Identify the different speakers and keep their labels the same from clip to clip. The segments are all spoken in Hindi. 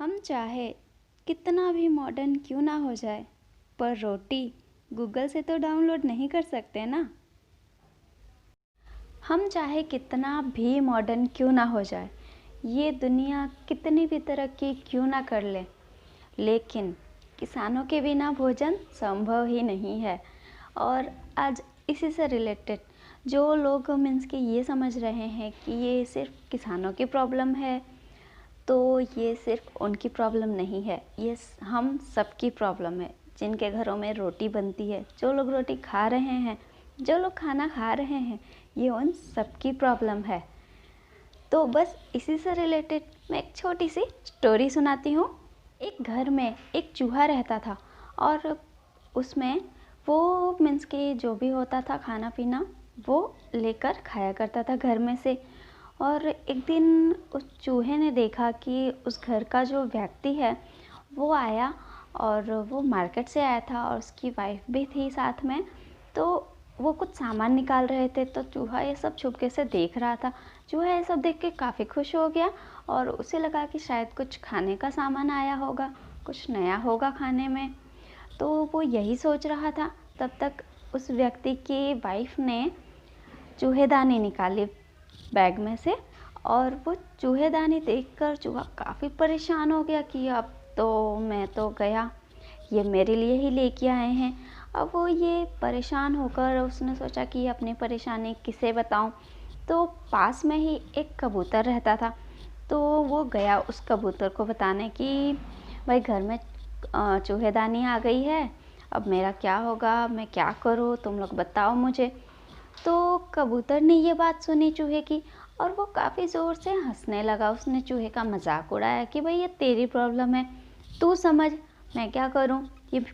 Speaker 1: हम चाहे कितना भी मॉडर्न क्यों ना हो जाए, पर रोटी गूगल से तो डाउनलोड नहीं कर सकते ना। हम चाहे कितना भी मॉडर्न क्यों ना हो जाए, ये दुनिया कितनी भी तरक्की क्यों ना कर ले, लेकिन किसानों के बिना भोजन संभव ही नहीं है। और आज इसी से रिलेटेड जो लोग मीन्स कि ये समझ रहे हैं कि ये सिर्फ किसानों की प्रॉब्लम है, तो ये सिर्फ उनकी प्रॉब्लम नहीं है, ये हम सबकी प्रॉब्लम है। जिनके घरों में रोटी बनती है, जो लोग रोटी खा रहे हैं, जो लोग खाना खा रहे हैं, ये उन सबकी प्रॉब्लम है। तो बस इसी से रिलेटेड मैं एक छोटी सी स्टोरी सुनाती हूँ। एक घर में एक चूहा रहता था और उसमें वो मीन्स कि जो भी होता था खाना पीना वो लेकर खाया करता था घर में से। और एक दिन उस चूहे ने देखा कि उस घर का जो व्यक्ति है वो आया, और वो मार्केट से आया था और उसकी वाइफ भी थी साथ में। तो वो कुछ सामान निकाल रहे थे, तो चूहा ये सब छुपके से देख रहा था। चूहा ये सब देख के काफ़ी खुश हो गया और उसे लगा कि शायद कुछ खाने का सामान आया होगा, कुछ नया होगा खाने में। तो वो यही सोच रहा था, तब तक उस व्यक्ति की वाइफ ने चूहेदानी निकाली बैग में से, और वो चूहेदानी देखकर चूहा काफ़ी परेशान हो गया कि अब तो मैं तो गया, ये मेरे लिए ही लेके आए हैं। अब वो ये परेशान होकर उसने सोचा कि अपनी परेशानी किसे बताऊं। तो पास में ही एक कबूतर रहता था, तो वो गया उस कबूतर को बताने कि भाई घर में चूहेदानी आ गई है, अब मेरा क्या होगा, मैं क्या करूं, तुम लोग बताओ मुझे। तो कबूतर ने ये बात सुनी चूहे की, और वो काफ़ी ज़ोर से हंसने लगा। उसने चूहे का मजाक उड़ाया कि भाई ये तेरी प्रॉब्लम है, तू समझ, मैं क्या करूं, ये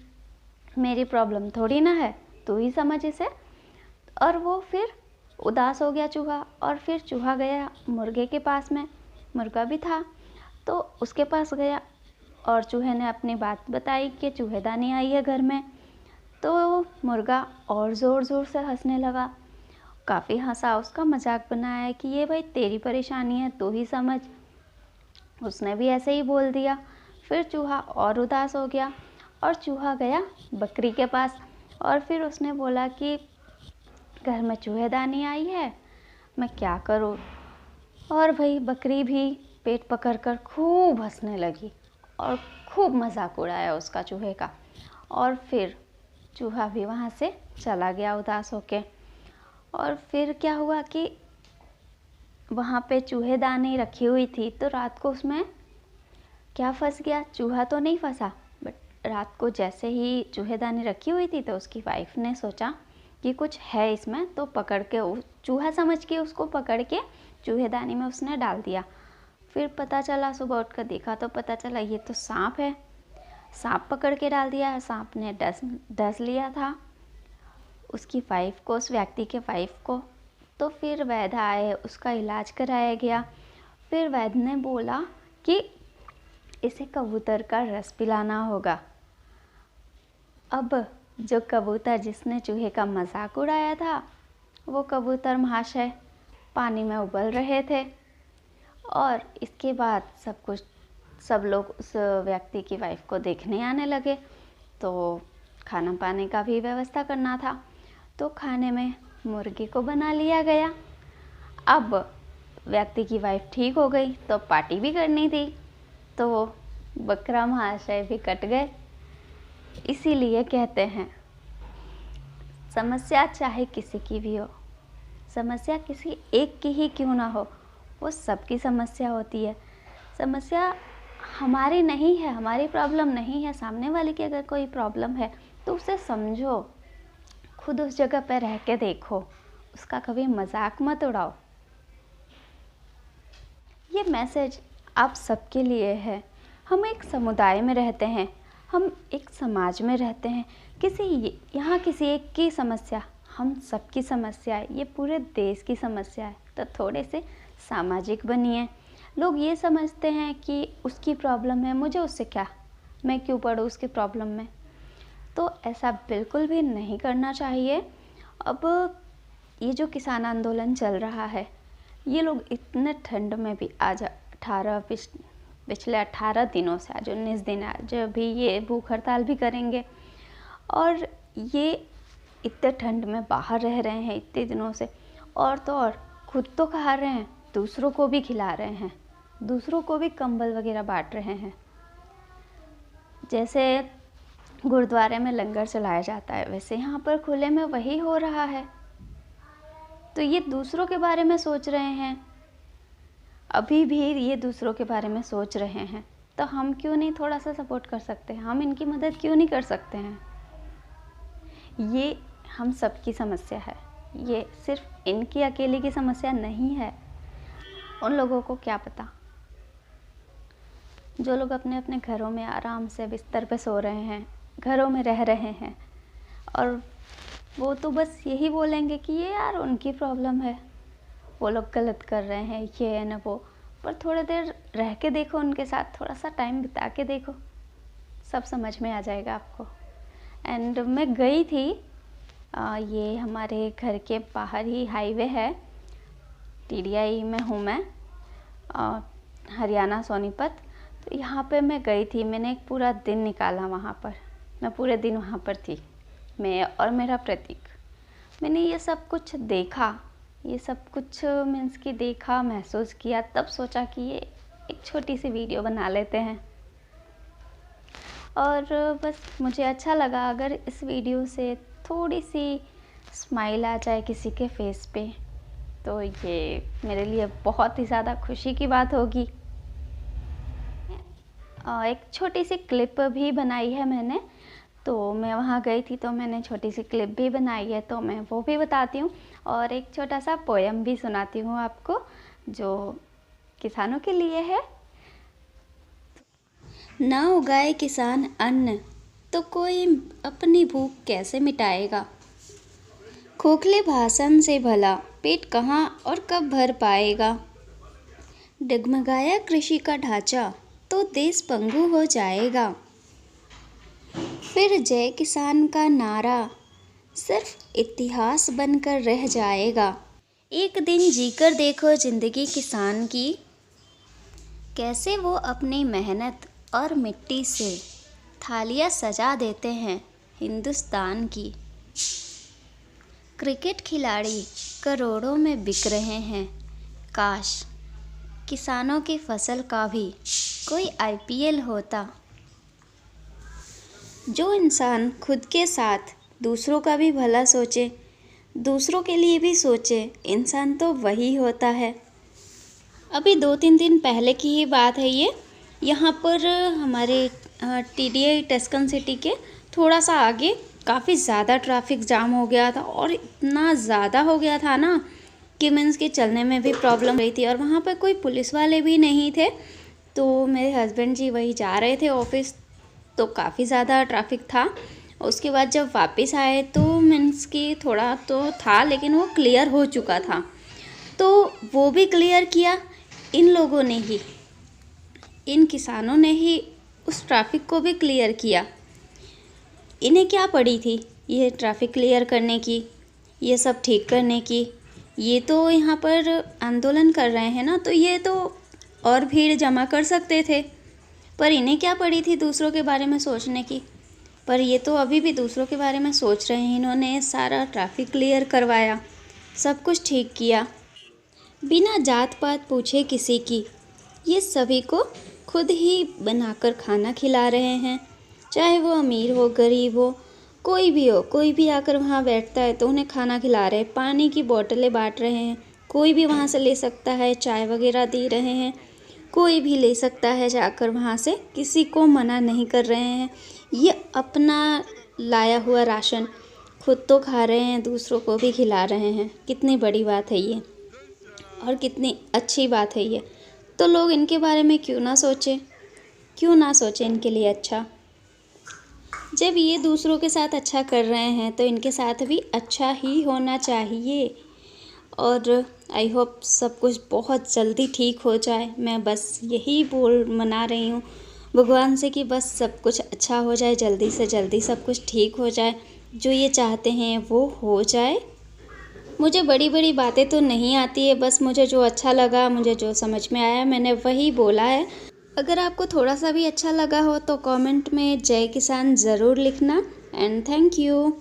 Speaker 1: मेरी प्रॉब्लम थोड़ी ना है, तू ही समझ इसे। और वो फिर उदास हो गया चूहा, और फिर चूहा गया मुर्गे के पास में, मुर्गा भी था तो उसके पास गया, और चूहे ने अपनी बात बताई कि चूहेदानी आई है घर में। तो मुर्गा और ज़ोर ज़ोर से हंसने लगा, काफ़ी हंसा, उसका मजाक बनाया कि ये भाई तेरी परेशानी है, तू ही समझ। उसने भी ऐसे ही बोल दिया। फिर चूहा और उदास हो गया और चूहा गया बकरी के पास, और फिर उसने बोला कि घर में चूहेदानी आई है, मैं क्या करूं। और भाई बकरी भी पेट पकड़कर खूब हंसने लगी और खूब मजाक उड़ाया उसका चूहे का। और फिर चूहा भी वहाँ से चला गया उदास होके। और फिर क्या हुआ कि वहाँ पे चूहेदानी रखी हुई थी, तो रात को उसमें क्या फंस गया, चूहा तो नहीं फंसा, बट रात को जैसे ही चूहेदानी रखी हुई थी तो उसकी वाइफ ने सोचा कि कुछ है इसमें, तो पकड़ के चूहा समझ के उसको पकड़ के चूहेदानी में उसने डाल दिया। फिर पता चला, सुबह उठ कर देखा तो पता चला ये तो सांप है, सांप पकड़ के डाल दिया है। सांप ने डस लिया था उसकी वाइफ को, उस व्यक्ति के वाइफ को। तो फिर वैद्य आए, उसका इलाज कराया गया। फिर वैद्य ने बोला कि इसे कबूतर का रस पिलाना होगा। अब जो कबूतर जिसने चूहे का मजाक उड़ाया था, वो कबूतर महाशय पानी में उबल रहे थे। और इसके बाद सब लोग उस व्यक्ति की वाइफ को देखने आने लगे, तो खाना पाने का भी व्यवस्था करना था, तो खाने में मुर्गे को बना लिया गया। अब व्यक्ति की वाइफ ठीक हो गई तो पार्टी भी करनी थी, तो बकरा महाशय भी कट गए। इसीलिए कहते हैं समस्या चाहे किसी की भी हो, समस्या किसी एक की ही क्यों ना हो, वो सबकी समस्या होती है। समस्या हमारी नहीं है, हमारी प्रॉब्लम नहीं है, सामने वाले की अगर कोई प्रॉब्लम है तो उसे समझो, खुद उस जगह पर रह के देखो, उसका कभी मजाक मत उड़ाओ। ये मैसेज आप सबके लिए है। हम एक समुदाय में रहते हैं, हम एक समाज में रहते हैं, यहाँ किसी एक की समस्या हम सबकी समस्या है, ये पूरे देश की समस्या है। तो थोड़े से सामाजिक बनिए। लोग ये समझते हैं कि उसकी प्रॉब्लम है, मुझे उससे क्या, मैं क्यों पड़ूँ उसकी प्रॉब्लम में। तो ऐसा बिल्कुल भी नहीं करना चाहिए। अब ये जो किसान आंदोलन चल रहा है, ये लोग इतने ठंड में भी आज 18 पिछले 18 दिनों से, आज 19 दिन, आज भी ये भूख हड़ताल भी करेंगे। और ये इतने ठंड में बाहर रह रहे हैं इतने दिनों से, और तो और खुद तो खा रहे हैं, दूसरों को भी खिला रहे हैं, दूसरों को भी कंबल वगैरह बांट रहे हैं। जैसे गुरुद्वारे में लंगर चलाया जाता है, वैसे यहाँ पर खुले में वही हो रहा है। तो ये दूसरों के बारे में सोच रहे हैं, अभी भी ये दूसरों के बारे में सोच रहे हैं, तो हम क्यों नहीं थोड़ा सा सपोर्ट कर सकते हैं? हम इनकी मदद क्यों नहीं कर सकते हैं? ये हम सबकी समस्या है, ये सिर्फ इनकी अकेले की समस्या नहीं है। उन लोगों को क्या पता, जो लोग अपने अपने घरों में आराम से बिस्तर पे सो रहे हैं, घरों में रह रहे हैं, और वो तो बस यही बोलेंगे कि ये यार उनकी प्रॉब्लम है, वो लोग गलत कर रहे हैं, ये है ना वो। पर थोड़ी देर रह के देखो उनके साथ, थोड़ा सा टाइम बिता के देखो, सब समझ में आ जाएगा आपको। एंड मैं गई थी, ये हमारे घर के बाहर ही हाईवे है, TDI में हूँ मैं, हरियाणा सोनीपत। तो यहाँ पे मैं गई थी, मैंने एक पूरा दिन निकाला वहाँ पर, मैं पूरे दिन वहाँ पर थी, मैं और मेरा प्रतीक। मैंने ये सब कुछ देखा, ये सब कुछ मीन्स कि देखा, महसूस किया, तब सोचा कि ये एक छोटी सी वीडियो बना लेते हैं। और बस मुझे अच्छा लगा अगर इस वीडियो से थोड़ी सी स्माइल आ जाए किसी के फेस पे, तो ये मेरे लिए बहुत ही ज़्यादा खुशी की बात होगी। एक छोटी सी क्लिप भी बनाई है मैंने, तो मैं वहाँ गई थी तो मैंने छोटी सी क्लिप भी बनाई है, तो मैं वो भी बताती हूँ। और एक छोटा सा पोयम भी सुनाती हूँ आपको, जो किसानों के लिए है। ना उगाए किसान अन्न, तो कोई अपनी भूख कैसे मिटाएगा? खोखले भाषण से भला पेट कहाँ और कब भर पाएगा? डगमगाया कृषि का ढांचा, तो देश पंगु हो जाएगा। फिर जय किसान का नारा सिर्फ इतिहास बनकर रह जाएगा। एक दिन जीकर देखो जिंदगी किसान की, कैसे वो अपनी मेहनत और मिट्टी से थालियाँ सजा देते हैं हिंदुस्तान की। क्रिकेट खिलाड़ी करोड़ों में बिक रहे हैं, काश किसानों की फसल का भी कोई IPL होता। जो इंसान खुद के साथ दूसरों का भी भला सोचे, दूसरों के लिए भी सोचे, इंसान तो वही होता है। अभी 2-3 दिन पहले की ही बात है ये, यहाँ पर हमारे TDI टस्कन सिटी के थोड़ा सा आगे काफ़ी ज़्यादा ट्रैफिक जाम हो गया था, और इतना ज़्यादा हो गया था ना कि मीन्स के चलने में भी प्रॉब्लम रही थी। और वहाँ पर कोई पुलिस वाले भी नहीं थे, तो मेरे हस्बैंड जी वही जा रहे थे ऑफिस, तो काफ़ी ज़्यादा ट्रैफिक था। उसके बाद जब वापस आए तो मीन्स कि थोड़ा तो था, लेकिन वो क्लियर हो चुका था। तो वो भी क्लियर किया इन लोगों ने ही, इन किसानों ने ही उस ट्रैफिक को भी क्लियर किया। इन्हें क्या पड़ी थी ये ट्रैफिक क्लियर करने की, ये सब ठीक करने की? ये तो यहाँ पर आंदोलन कर रहे हैं ना, तो ये तो और भीड़ जमा कर सकते थे, पर इन्हें क्या पड़ी थी दूसरों के बारे में सोचने की? पर ये तो अभी भी दूसरों के बारे में सोच रहे हैं। इन्होंने सारा ट्रैफिक क्लियर करवाया, सब कुछ ठीक किया, बिना जात पात पूछे किसी की। ये सभी को खुद ही बनाकर खाना खिला रहे हैं, चाहे वो अमीर हो गरीब हो, कोई भी हो। कोई भी आकर वहाँ बैठता है तो उन्हें खाना खिला रहे हैं, पानी की बोतलें बांट रहे हैं, कोई भी वहाँ से ले सकता है, चाय वगैरह दे रहे हैं, कोई भी ले सकता है जाकर वहाँ से, किसी को मना नहीं कर रहे हैं। ये अपना लाया हुआ राशन खुद तो खा रहे हैं, दूसरों को भी खिला रहे हैं। कितनी बड़ी बात है ये, और कितनी अच्छी बात है ये। तो लोग इनके बारे में क्यों ना सोचें, क्यों ना सोचें इनके लिए अच्छा। जब ये दूसरों के साथ अच्छा कर रहे हैं तो इनके साथ भी अच्छा ही होना चाहिए। और आई होप सब कुछ बहुत जल्दी ठीक हो जाए। मैं बस यही मना रही हूँ भगवान से कि बस सब कुछ अच्छा हो जाए, जल्दी से जल्दी सब कुछ ठीक हो जाए, जो ये चाहते हैं वो हो जाए। मुझे बड़ी बड़ी बातें तो नहीं आती है, बस मुझे जो अच्छा लगा, मुझे जो समझ में आया, मैंने वही बोला है। अगर आपको थोड़ा सा भी अच्छा लगा हो तो कमेंट में जय किसान ज़रूर लिखना। And thank you.